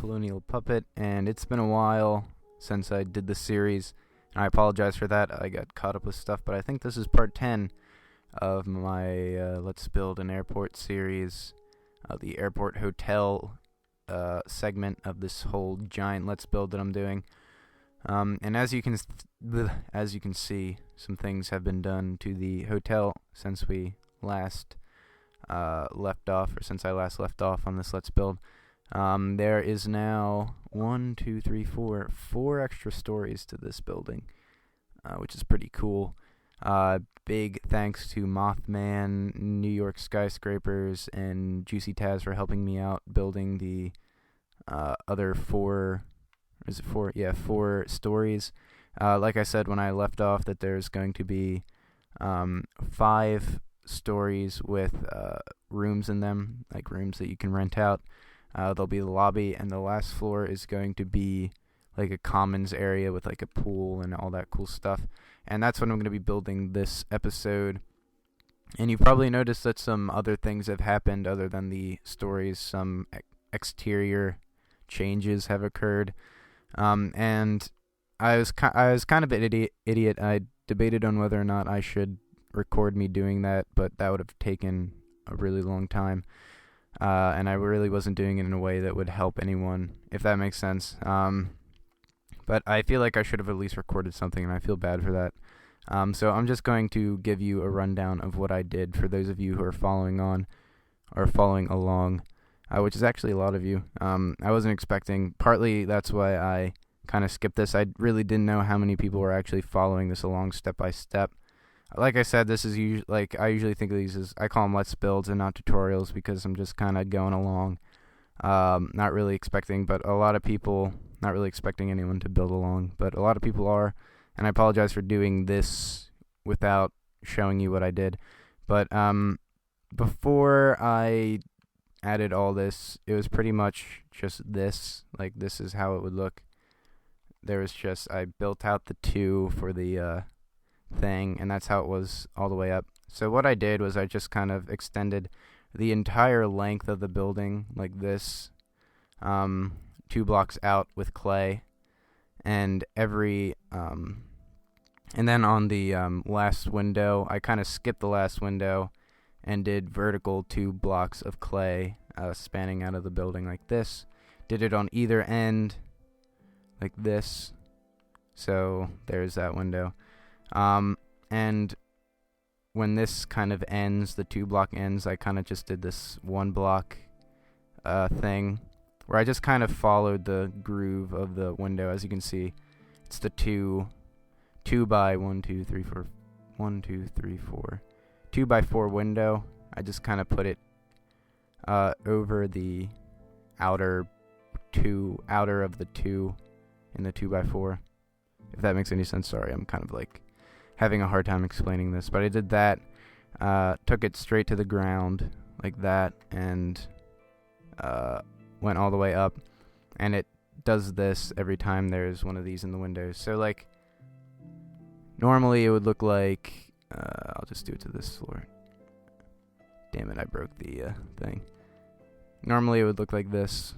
Colonial Puppet, and it's been a while since I did the series, and I apologize for that. I got caught up with stuff, but I think this is part 10 of my Let's Build an Airport series, the airport hotel segment of this whole giant Let's Build that I'm doing. And as you can see, some things have been done to the hotel since we last left off, or since I last left off on this Let's Build. There is now 4 extra stories to this building, which is pretty cool. Big thanks to Mothman, New York Skyscrapers, and Juicy Taz for helping me out building the other 4. Is it 4? Yeah, 4 stories. Like I said when I left off, that there's going to be 5 stories with rooms in them, like rooms that you can rent out. There'll be the lobby, and the last floor is going to be like a commons area with like a pool and all that cool stuff. And that's what I'm going to be building this episode. And you've probably noticed that some other things have happened other than the stories. Some exterior changes have occurred. And I was kind of an idiot. I debated on whether or not I should record me doing that, but that would have taken a really long time. And I really wasn't doing it in a way that would help anyone, if that makes sense. But I feel like I should have at least recorded something, and I feel bad for that. So I'm just going to give you a rundown of what I did for those of you who are following along, which is actually a lot of you. I wasn't expecting, partly that's why I kind of skipped this. I really didn't know how many people were actually following this along step by step. Like I said, this is I usually think of these as, I call them Let's Builds and not tutorials, because I'm just kind of going along, not really expecting, but a lot of people, not really expecting anyone to build along, but a lot of people are, and I apologize for doing this without showing you what I did. But before I added all this, it was pretty much just this. Like, this is how it would look. There was just, I built out the 2 for the thing, and that's how it was all the way up. So what I did was I just kind of extended the entire length of the building like this, 2 blocks out with clay, and and then on the last window, I kind of skipped the last window and did vertical 2 blocks of clay spanning out of the building like this. Did it on either end like this. So there's that window. And when this kind of ends, the 2 block ends, I kind of just did this 1 block thing where I just kind of followed the groove of the window. As you can see, it's the 2 by 2 by 4 window. I just kind of put it over the outer of the 2 in the 2 by 4. If that makes any sense. Sorry, I'm kind of like having a hard time explaining this, but I did that, took it straight to the ground like that, and went all the way up, and it does this every time there's one of these in the windows. So like, normally it would look like, I'll just do it to this floor. Damn it, I broke the thing. Normally it would look like this,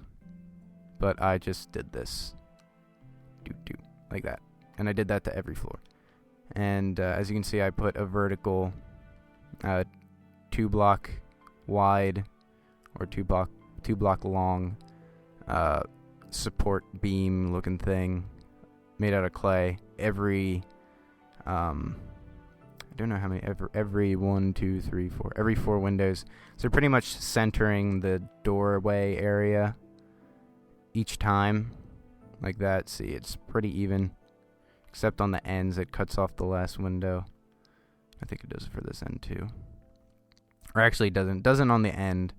but I just did this. Like that. And I did that to every floor. And as you can see, I put a vertical 2 block wide or 2 block long support beam looking thing made out of clay. Every I don't know how many, every 1, 2, 3, 4, every 4 windows. So pretty much centering the doorway area each time like that. See, it's pretty even, except on the ends. It cuts off the last window. I think it does for this end too. Or actually it doesn't on the end.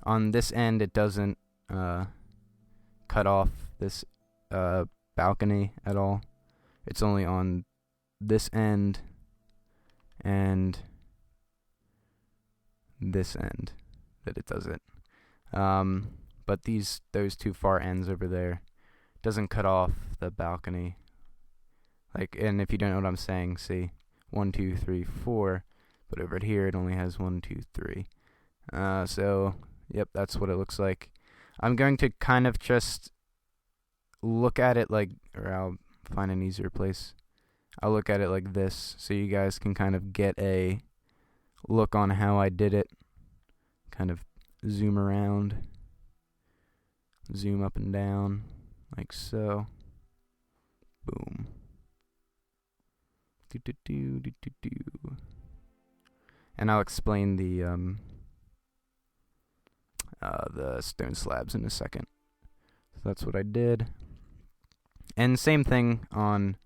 On this end it doesn't cut off this balcony at all. It's only on this end and this end that it does it. But those 2 far ends over there doesn't cut off the balcony. Like, and if you don't know what I'm saying, see, 1, 2, 3, 4, but over here it only has 1, 2, 3. So, yep, that's what it looks like. I'm going to kind of just look at it like, or I'll find an easier place. I'll look at it like this so you guys can kind of get a look on how I did it. Kind of zoom around, zoom up and down, like so. Boom. Do do do do do do. And I'll explain the stone slabs in a second. So that's what I did. And same thing on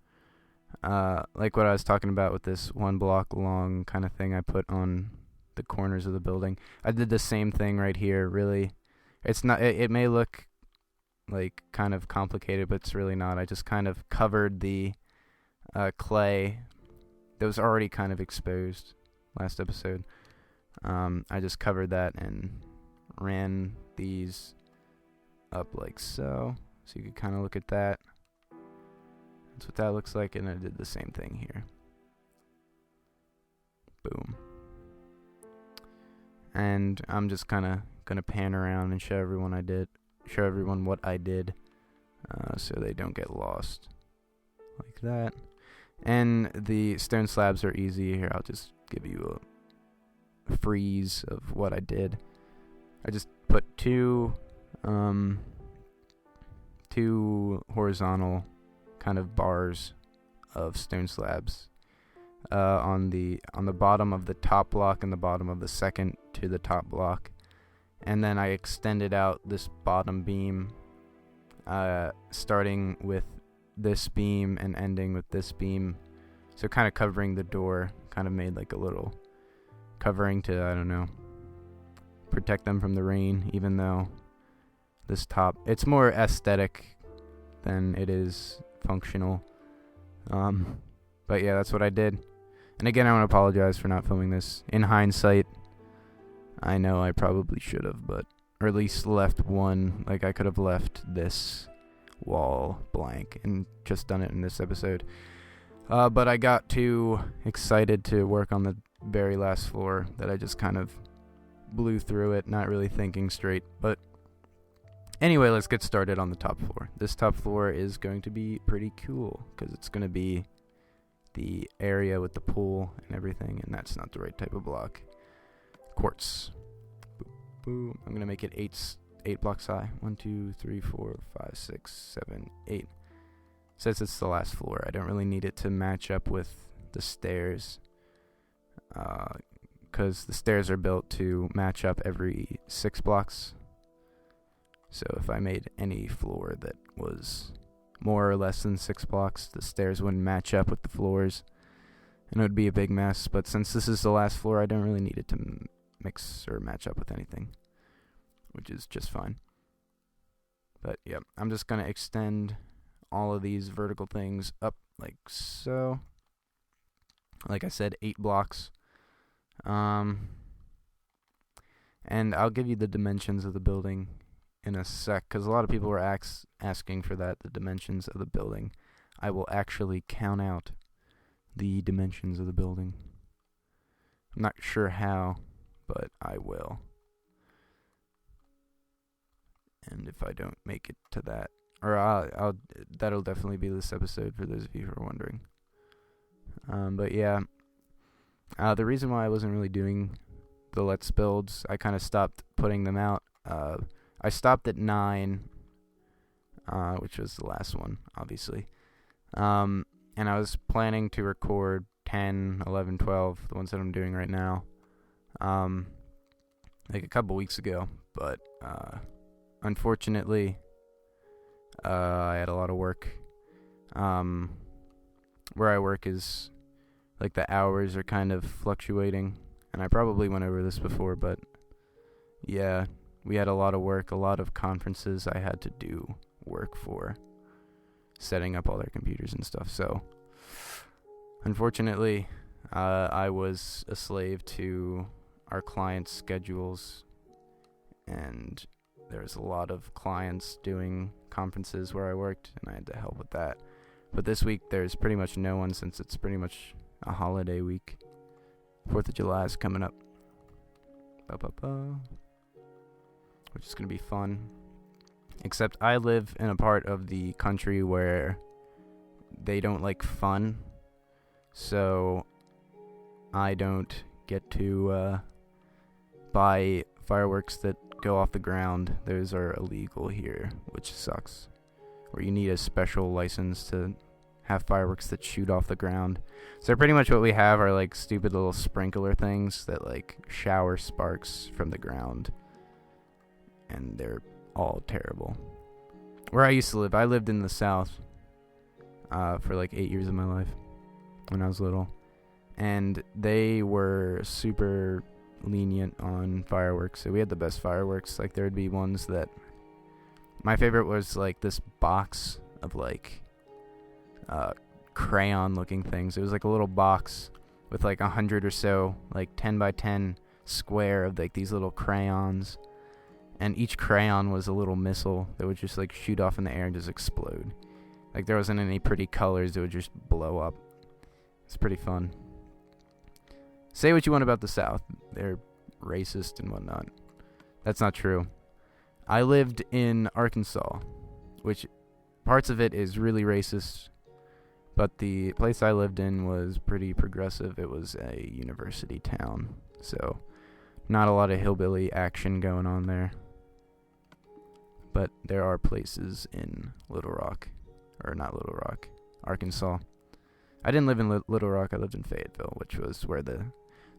like what I was talking about with this 1 block long kind of thing I put on the corners of the building. I did the same thing right here. Really, it's not. It may look like kind of complicated, but it's really not. I just kind of covered the clay that was already kind of exposed last episode. I just covered that and ran these up like so you could kind of look at that. That's what that looks like, and I did the same thing here. Boom. And I'm just kind of gonna pan around and show everyone what I did, so they don't get lost, like that. And the stone slabs are easy. Here, I'll just give you a freeze of what I did. I just put two horizontal kind of bars of stone slabs on the bottom of the top block and the bottom of the second to the top block, and then I extended out this bottom beam, starting with this beam and ending with this beam, so kind of covering the door. Kind of made like a little covering to, I don't know, protect them from the rain, even though this top, it's more aesthetic than it is functional. But yeah, that's what I did. And again, I want to apologize for not filming this. In hindsight, I know I probably should have, or at least left one, like I could have left this wall blank and just done it in this episode. But I got too excited to work on the very last floor that I just kind of blew through it, not really thinking straight. But anyway, let's get started on the top floor. This top floor is going to be pretty cool because it's going to be the area with the pool and everything, and that's not the right type of block. Quartz. Boom. I'm going to make it 8 blocks high. 1, 2, 3, 4, 5, 6, 7, 8. Since it's the last floor, I don't really need it to match up with the stairs, because the stairs are built to match up every 6 blocks. So if I made any floor that was more or less than 6 blocks, the stairs wouldn't match up with the floors, and it would be a big mess. But since this is the last floor, I don't really need it to mix or match up with anything, which is just fine. But yeah, I'm just going to extend all of these vertical things up like so. Like I said, 8 blocks. And I'll give you the dimensions of the building in a sec, because a lot of people were asking for that, the dimensions of the building. I will actually count out the dimensions of the building. I'm not sure how, but I will. And if I don't make it to that, or I'll that'll definitely be this episode for those of you who are wondering. But yeah, the reason why I wasn't really doing the Let's Builds, I kind of stopped putting them out. I stopped at 9, which was the last one, obviously. And I was planning to record 10, 11, 12, the ones that I'm doing right now, like a couple weeks ago. But unfortunately, I had a lot of work. Where I work is, like, the hours are kind of fluctuating. And I probably went over this before, but yeah, we had a lot of work, a lot of conferences I had to do work for, setting up all their computers and stuff. So, unfortunately, I was a slave to our clients' schedules, and there was a lot of clients doing conferences where I worked, and I had to help with that. But this week, there's pretty much no one, since it's pretty much a holiday week. 4th of July is coming up. Which is going to be fun. Except I live in a part of the country where they don't like fun, so I don't get to buy fireworks that go off the ground. Those are illegal here, which sucks. Where you need a special license to have fireworks that shoot off the ground. So pretty much what we have are like stupid little sprinkler things that like shower sparks from the ground. And they're all terrible. Where I used to live, I lived in the South for like 8 years of my life when I was little. And they were super lenient on fireworks. So we had the best fireworks. Like there would be ones that... My favorite was like this box of like crayon looking things. It was like a little box with like 100 or so like 10 by 10 square of like these little crayons, and each crayon was a little missile that would just like shoot off in the air and just explode. Like there wasn't any pretty colors, it would just blow up. It's pretty fun. Say what you want about the South, they're racist and whatnot. That's not true. I lived in Arkansas, which parts of it is really racist, but the place I lived in was pretty progressive. It was a university town, so not a lot of hillbilly action going on there. But there are places in Arkansas. I didn't live in Little Rock, I lived in Fayetteville, which was where the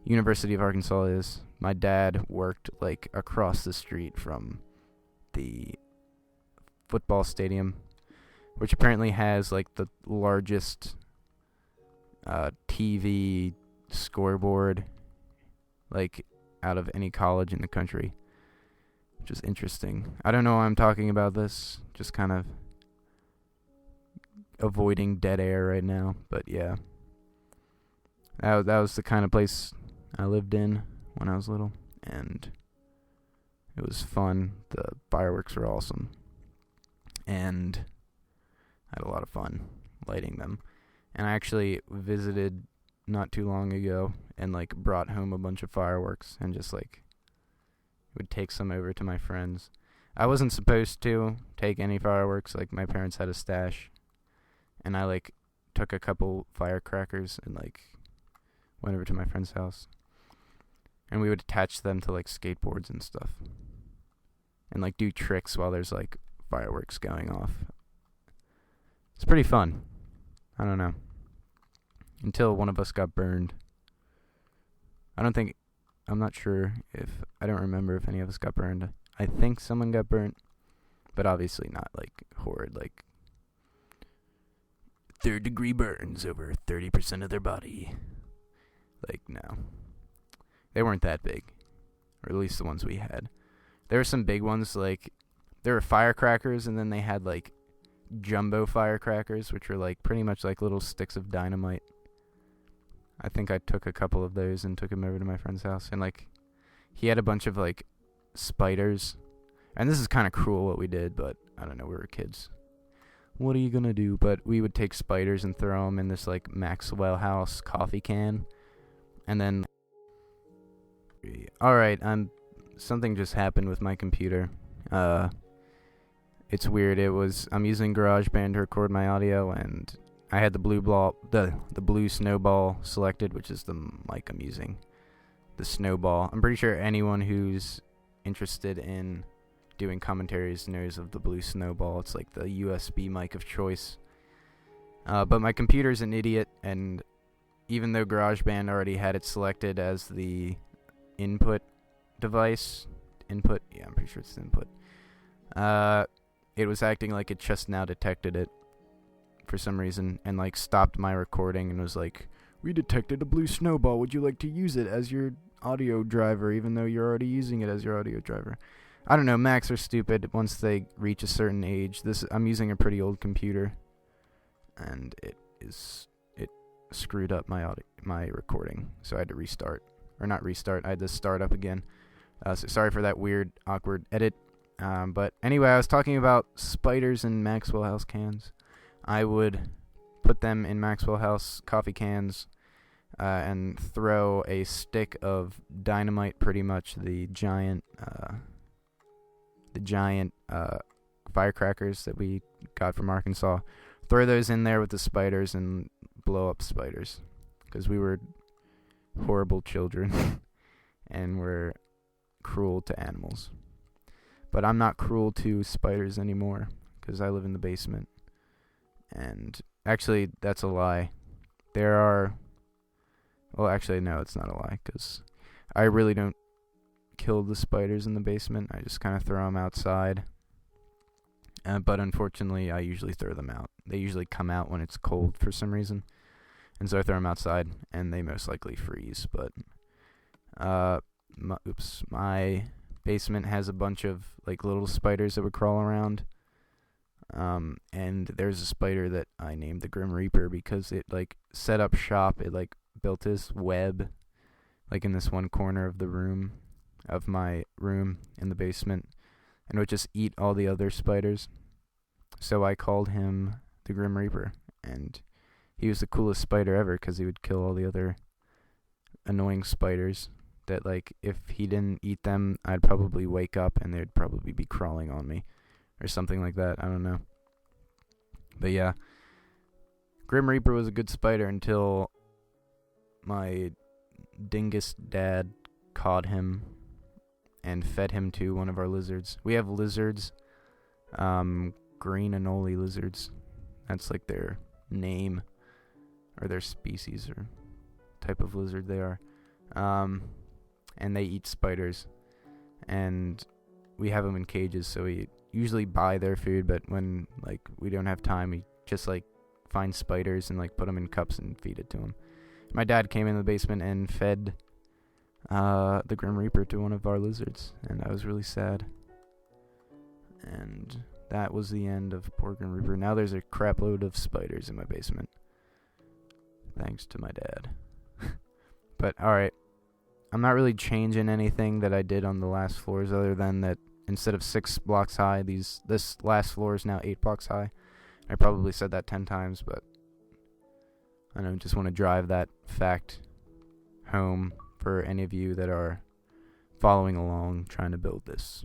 University of Arkansas is. My dad worked like across the street from the football stadium, which apparently has like the largest TV scoreboard like out of any college in the country, which is interesting. I don't know why I'm talking about this, just kind of avoiding dead air right now, but yeah, that was the kind of place I lived in when I was little, and it was fun. The fireworks were awesome, and I had a lot of fun lighting them. And I actually visited not too long ago and like brought home a bunch of fireworks and just like would take some over to my friends. I wasn't supposed to take any fireworks, like my parents had a stash, and I like took a couple firecrackers and like went over to my friend's house, and we would attach them to like skateboards and stuff and like do tricks while there's like fireworks going off. It's pretty fun. I don't know. Until one of us got burned. I'm not sure if, I don't remember if any of us got burned. I think someone got burnt, but obviously not like horrid, like 3rd-degree burns over 30% of their body. Like, no. They weren't that big, or at least the ones we had. There were some big ones, like, there were firecrackers, and then they had like jumbo firecrackers, which were like pretty much like little sticks of dynamite. I think I took a couple of those and took them over to my friend's house, and like he had a bunch of like spiders, and this is kind of cruel what we did, but I don't know, we were kids. What are you gonna do? But we would take spiders and throw them in this like Maxwell House coffee can, and then alright, something just happened with my computer. It's weird. I'm using GarageBand to record my audio, and I had the blue snowball selected, which is the mic I'm using. The snowball. I'm pretty sure anyone who's interested in doing commentaries knows of the blue snowball. It's like the USB mic of choice. But my computer's an idiot, and even though GarageBand already had it selected as the input device, I'm pretty sure it's the input. It was acting like it just now detected it for some reason, and like stopped my recording and was like, "We detected a blue snowball. Would you like to use it as your audio driver, even though you're already using it as your audio driver?" I don't know. Macs are stupid once they reach a certain age. I'm using a pretty old computer, and it screwed up my recording, so I had to restart, or not restart. I had to start up again. So sorry for that weird, awkward edit. But anyway, I was talking about spiders in Maxwell House cans. I would put them in Maxwell House coffee cans and throw a stick of dynamite, pretty much the giant firecrackers that we got from Arkansas. Throw those in there with the spiders and blow up spiders. Because we were horrible children and we're cruel to animals. But I'm not cruel to spiders anymore because I live in the basement. And actually, that's a lie. There are... Well, actually, no, it's not a lie because I really don't kill the spiders in the basement. I just kind of throw them outside. But unfortunately, I usually throw them out. They usually come out when it's cold for some reason. And so I throw them outside, and they most likely freeze. But, my basement has a bunch of, like, little spiders that would crawl around. And there's a spider that I named the Grim Reaper because it, like, set up shop. It, like, built this web, like, in this one corner of the room, of my room in the basement. And would just eat all the other spiders. So I called him the Grim Reaper. And he was the coolest spider ever because he would kill all the other annoying spiders that, like, if he didn't eat them, I'd probably wake up and they'd probably be crawling on me or something like that. I don't know. But yeah, Grim Reaper was a good spider until my dingus dad caught him and fed him to one of our lizards. We have lizards, green anole lizards. That's like their name or their species or type of lizard they are. And they eat spiders. And we have them in cages, so we usually buy their food, but when, like, we don't have time, we just, like, find spiders and, like, put them in cups and feed it to them. My dad came in the basement and fed the Grim Reaper to one of our lizards, and I was really sad. And that was the end of poor Grim Reaper. Now there's a crap load of spiders in my basement. Thanks to my dad. But, alright. I'm not really changing anything that I did on the last floors other than that instead of 6 blocks high, this last floor is now 8 blocks high. I probably said that 10 times, but I don't just want to drive that fact home for any of you that are following along trying to build this.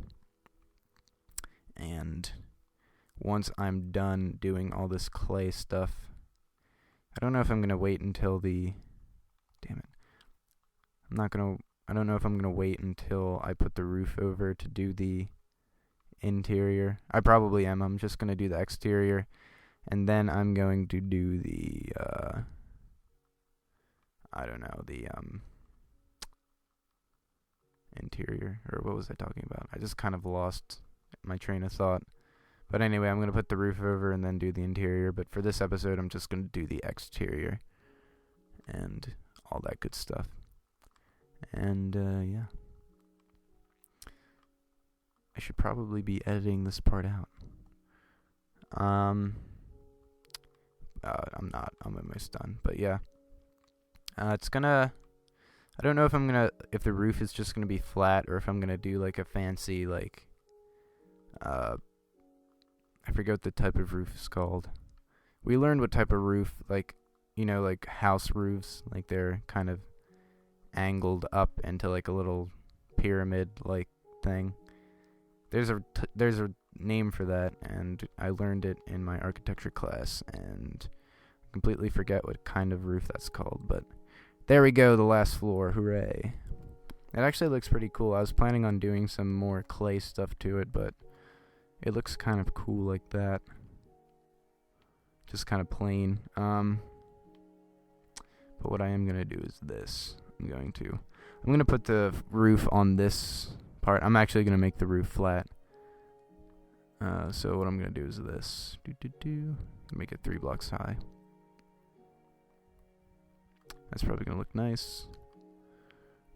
And once I'm done doing all this clay stuff, I don't know if I'm going to wait until the... Damn it. I don't know if I'm going to wait until I put the roof over to do the interior. I probably am. I'm just going to do the exterior. And then I'm going to do the, interior. Or what was I talking about? I just kind of lost my train of thought. But anyway, I'm going to put the roof over and then do the interior. But for this episode, I'm just going to do the exterior. And all that good stuff. And, yeah. I should probably be editing this part out. I'm not. I'm almost done. But, yeah. It's gonna... I don't know if if the roof is just gonna be flat or if I'm gonna do, like, a fancy, like... I forget what the type of roof is called. We learned what type of roof, like, you know, like house roofs. Like, they're kind of angled up into like a little pyramid like thing. There's a name for that, and I learned it in my architecture class and completely forget what kind of roof that's called, but there we go, the last floor. Hooray. It actually looks pretty cool. I was planning on doing some more clay stuff to it, but it looks kind of cool like that. Just kind of plain. But what I am going to do is this. I'm going to put the roof on this part. I'm actually going to make the roof flat. So what I'm going to do is this. Make it 3 blocks high. That's probably going to look nice.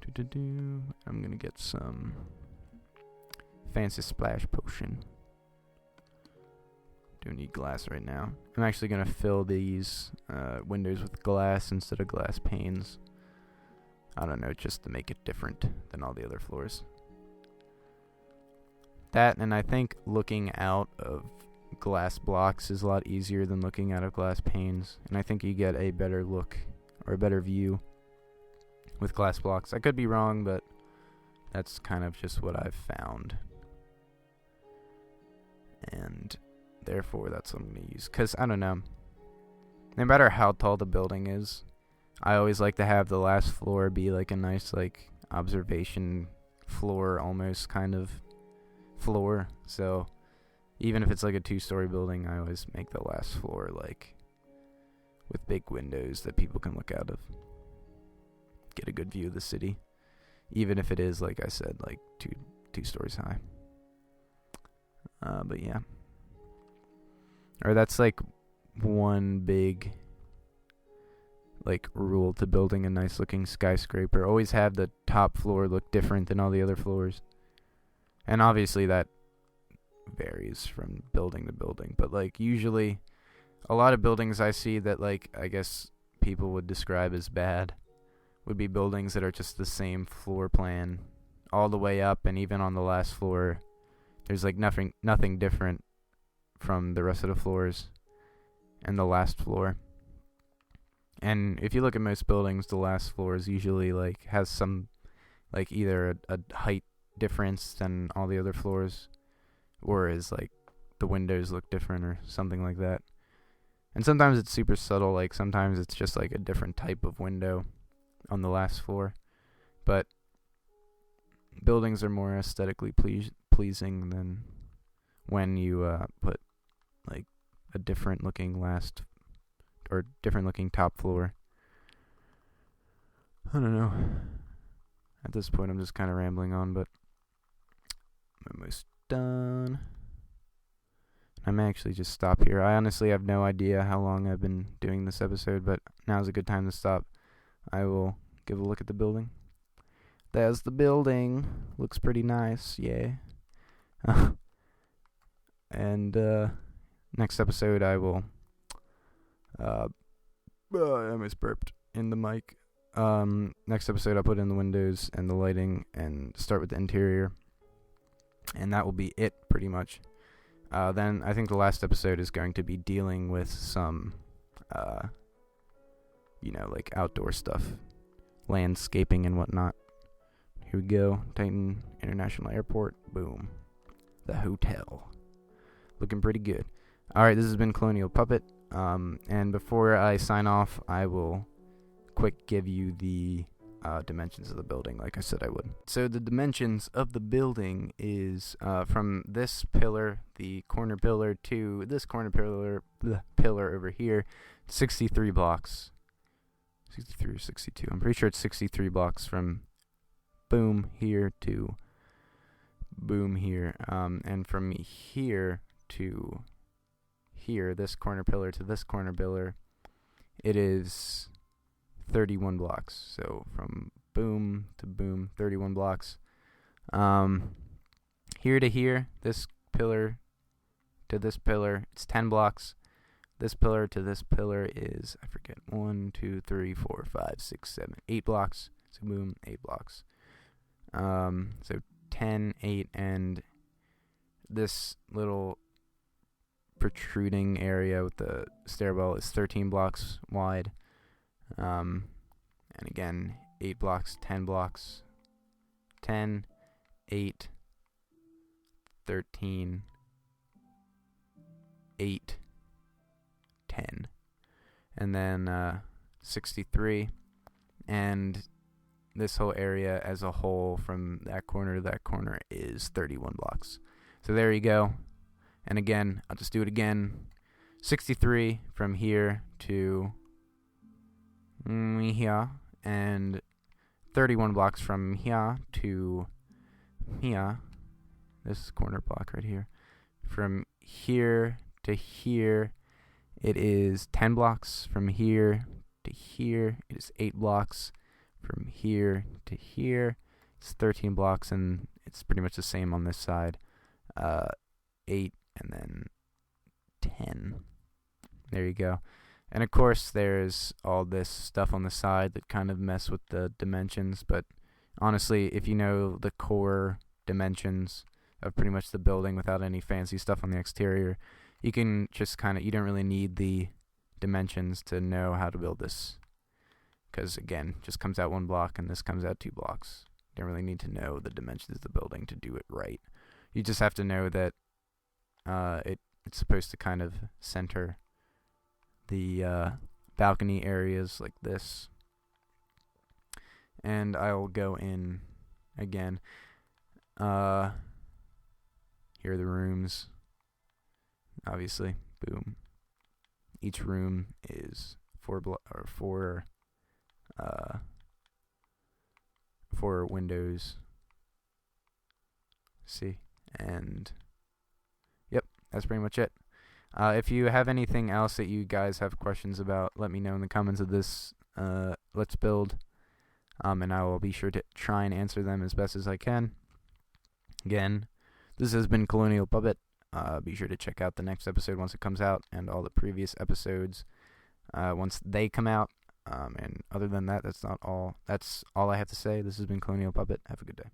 I'm going to get some fancy splash potion. Don't need glass right now. I'm actually going to fill these windows with glass instead of glass panes. I don't know, just to make it different than all the other floors. That, and I think looking out of glass blocks is a lot easier than looking out of glass panes. And I think you get a better look, or a better view, with glass blocks. I could be wrong, but that's kind of just what I've found. and therefore that's what I'm going to use. Because, I don't know, no matter how tall the building is, I always like to have the last floor be like a nice like observation floor, almost kind of floor. So even if it's like a 2-story building, I always make the last floor like with big windows that people can look out of, get a good view of the city, even if it is, like I said, like two stories high. But yeah, or that's like one big like rule to building a nice looking skyscraper. Always have the top floor look different than all the other floors. And obviously that varies from building to building, but like usually a lot of buildings I see that like I guess people would describe as bad would be buildings that are just the same floor plan all the way up, and even on the last floor there's like nothing different from the rest of the floors and the last floor. And if you look at most buildings, the last floor is usually like has some like either a height difference than all the other floors, or is like the windows look different or something like that. And sometimes it's super subtle, like sometimes it's just like a different type of window on the last floor. But buildings are more aesthetically pleasing than when you put like a different looking last or different looking top floor. I don't know. At this point I'm just kind of rambling on, but I'm almost done. I may actually just stop here. I honestly have no idea how long I've been doing this episode, but now's a good time to stop. I will give a look at the building. There's the building. Looks pretty nice, yeah. And next episode I will I almost burped in the mic. Next episode I'll put in the windows and the lighting and start with the interior. And that will be it pretty much. Then I think the last episode is going to be dealing with some like outdoor stuff, landscaping and whatnot. Here we go. Titan International Airport. Boom. The hotel. Looking pretty good. Alright, this has been Colonial Puppet. And before I sign off, I will quick give you the dimensions of the building, like I said I would. So the dimensions of the building is from this pillar, the corner pillar, to this corner pillar over here, 63 blocks. 63 or 62. I'm pretty sure it's 63 blocks from boom here to boom here. And from here to here, this corner pillar to this corner pillar, it is 31 blocks. So from boom to boom, 31 blocks. Here to here, this pillar to this pillar, it's 10 blocks. This pillar to this pillar is, I forget, 1, 2, 3, 4, 5, 6, 7, 8 blocks. So boom, 8 blocks. So 10, 8, and this little protruding area with the stairwell is 13 blocks wide. And again, 8 blocks, 10 blocks, 10, 8, 13, 8, 10, and then 63, and this whole area as a whole from that corner to that corner is 31 blocks. So there you go. And again, I'll just do it again. 63 from here to here, and 31 blocks from here to here. This corner block right here. From here to here, it is 10 blocks. From here to here, it is 8 blocks. From here to here, it's 13 blocks, and it's pretty much the same on this side. 8 and then 10. There you go. And of course, there's all this stuff on the side that kind of mess with the dimensions, but honestly, if you know the core dimensions of pretty much the building without any fancy stuff on the exterior, you can just you don't really need the dimensions to know how to build this. Because again, just comes out 1 block and this comes out 2 blocks. You don't really need to know the dimensions of the building to do it right. You just have to know that It's supposed to kind of center the balcony areas like this. And I'll go in again. Here are the rooms. Obviously, boom. Each room is four windows. See, and yep, that's pretty much it. If you have anything else that you guys have questions about, let me know in the comments of this Let's Build, and I will be sure to try and answer them as best as I can. Again, this has been Colonial Puppet. Be sure to check out the next episode once it comes out, and all the previous episodes once they come out. And other than that, that's all I have to say. This has been Colonial Puppet. Have a good day.